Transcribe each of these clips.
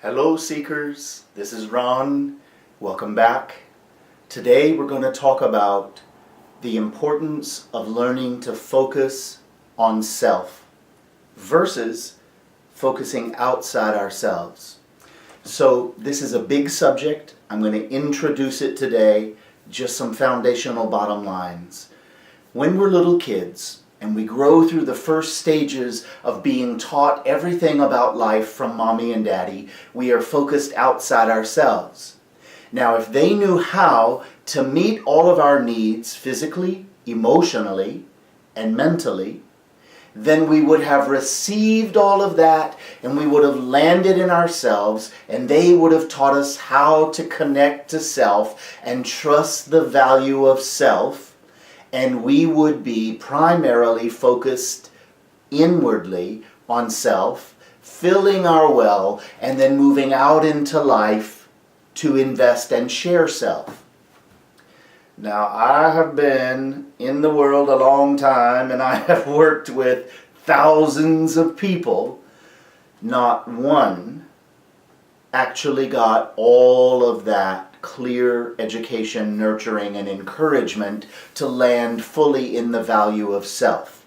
Hello Seekers, this is Ron. Welcome back. Today we're going to talk about the importance of learning to focus on self versus focusing outside ourselves. So this is a big subject. I'm going to introduce it today, just some foundational bottom lines. When we're little kids, and we grow through the first stages of being taught everything about life from mommy and daddy, we are focused outside ourselves. Now, if they knew how to meet all of our needs physically, emotionally, and mentally, then we would have received all of that and we would have landed in ourselves, and they would have taught us how to connect to self and trust the value of self. And we would be primarily focused inwardly on self, filling our well, and then moving out into life to invest and share self. Now, I have been in the world a long time, and I have worked with thousands of people. Not one actually got all of that clear education, nurturing, and encouragement to land fully in the value of self.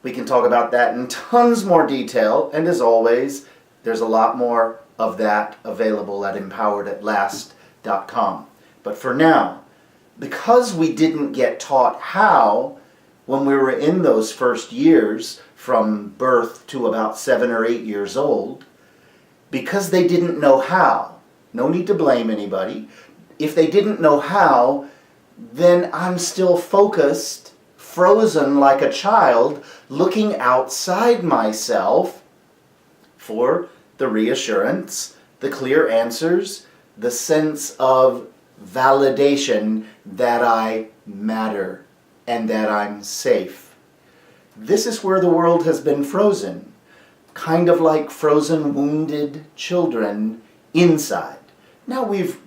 We can talk about that in tons more detail, and as always, there's a lot more of that available at empoweredatlast.com. But for now, because we didn't get taught how when we were in those first years, from birth to about 7 or 8 years old, because they didn't know how, no need to blame anybody. If they didn't know how, then I'm still focused, frozen like a child, looking outside myself for the reassurance, the clear answers, the sense of validation that I matter and that I'm safe. This is where the world has been frozen, kind of like frozen wounded children inside. Now we've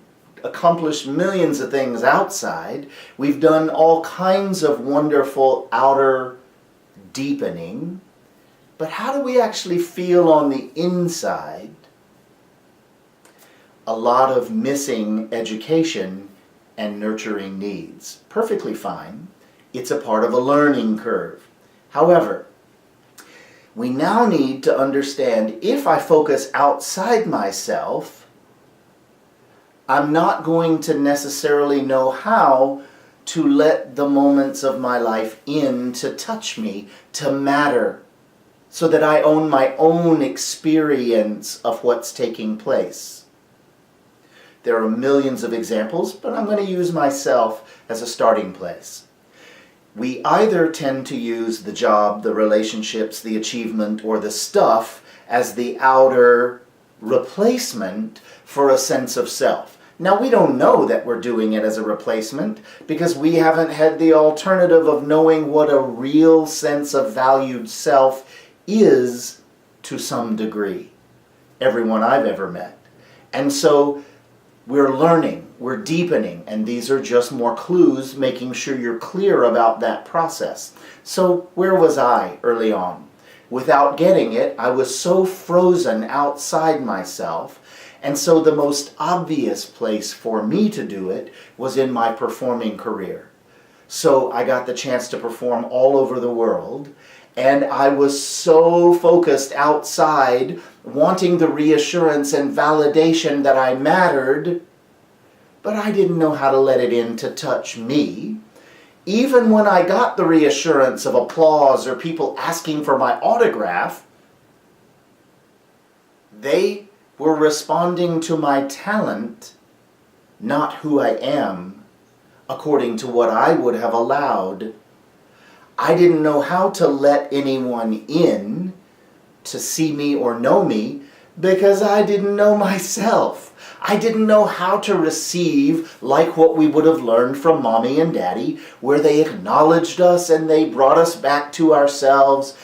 accomplished millions of things outside. We've done all kinds of wonderful outer deepening. But how do we actually feel on the inside? A lot of missing education and nurturing needs. Perfectly fine. It's a part of a learning curve. However, we now need to understand, if I focus outside myself, I'm not going to necessarily know how to let the moments of my life in to touch me, to matter, so that I own my own experience of what's taking place. There are millions of examples, but I'm going to use myself as a starting place. We either tend to use the job, the relationships, the achievement, or the stuff as the outer replacement for a sense of self. Now, we don't know that we're doing it as a replacement because we haven't had the alternative of knowing what a real sense of valued self is to some degree. Everyone I've ever met. And so we're learning, we're deepening, and these are just more clues, making sure you're clear about that process. So where was I early on? Without getting it, I was so frozen outside myself. And so the most obvious place for me to do it was in my performing career. So I got the chance to perform all over the world, and I was so focused outside, wanting the reassurance and validation that I mattered, but I didn't know how to let it in to touch me. Even when I got the reassurance of applause or people asking for my autograph, they were responding to my talent, not who I am, according to what I would have allowed. I didn't know how to let anyone in to see me or know me because I didn't know myself. I didn't know how to receive like what we would have learned from mommy and daddy, where they acknowledged us and they brought us back to ourselves.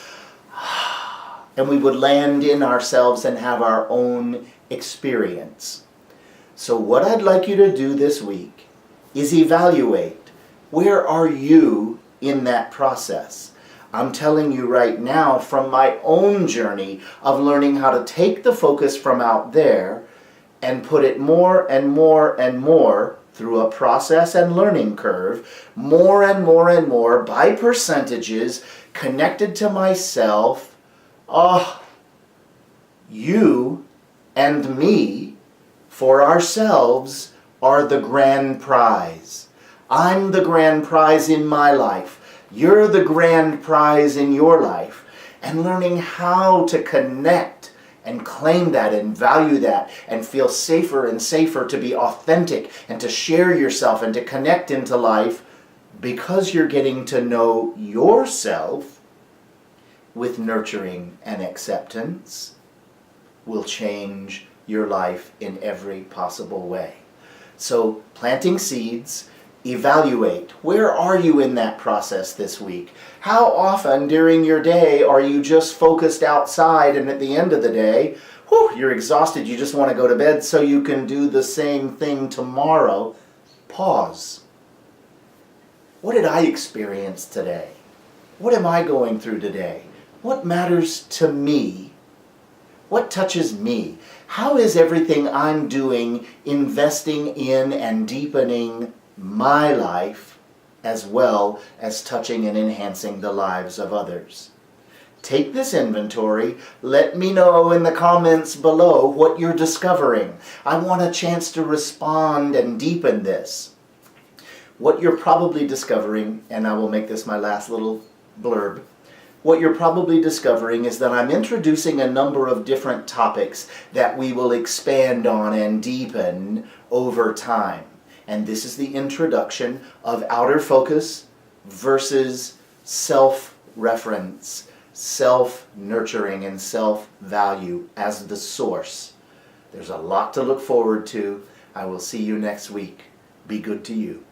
And we would land in ourselves and have our own experience. So what I'd like you to do this week is evaluate, where are you in that process? I'm telling you right now from my own journey of learning how to take the focus from out there and put it more and more and more through a process and learning curve, more and more and more by percentages connected to myself. Oh, you and me, for ourselves, are the grand prize. I'm the grand prize in my life. You're the grand prize in your life. And learning how to connect and claim that and value that and feel safer and safer to be authentic and to share yourself and to connect into life because you're getting to know yourself with nurturing and acceptance will change your life in every possible way. So planting seeds, evaluate. Where are you in that process this week? How often during your day are you just focused outside and at the end of the day, you're exhausted, you just want to go to bed so you can do the same thing tomorrow? Pause. What did I experience today? What am I going through today? What matters to me? What touches me? How is everything I'm doing investing in and deepening my life as well as touching and enhancing the lives of others? Take this inventory. Let me know in the comments below what you're discovering. I want a chance to respond and deepen this. What you're probably discovering, and I will make this my last little blurb, what you're probably discovering is that I'm introducing a number of different topics that we will expand on and deepen over time. And this is the introduction of outer focus versus self-reference, self-nurturing, and self-value as the source. There's a lot to look forward to. I will see you next week. Be good to you.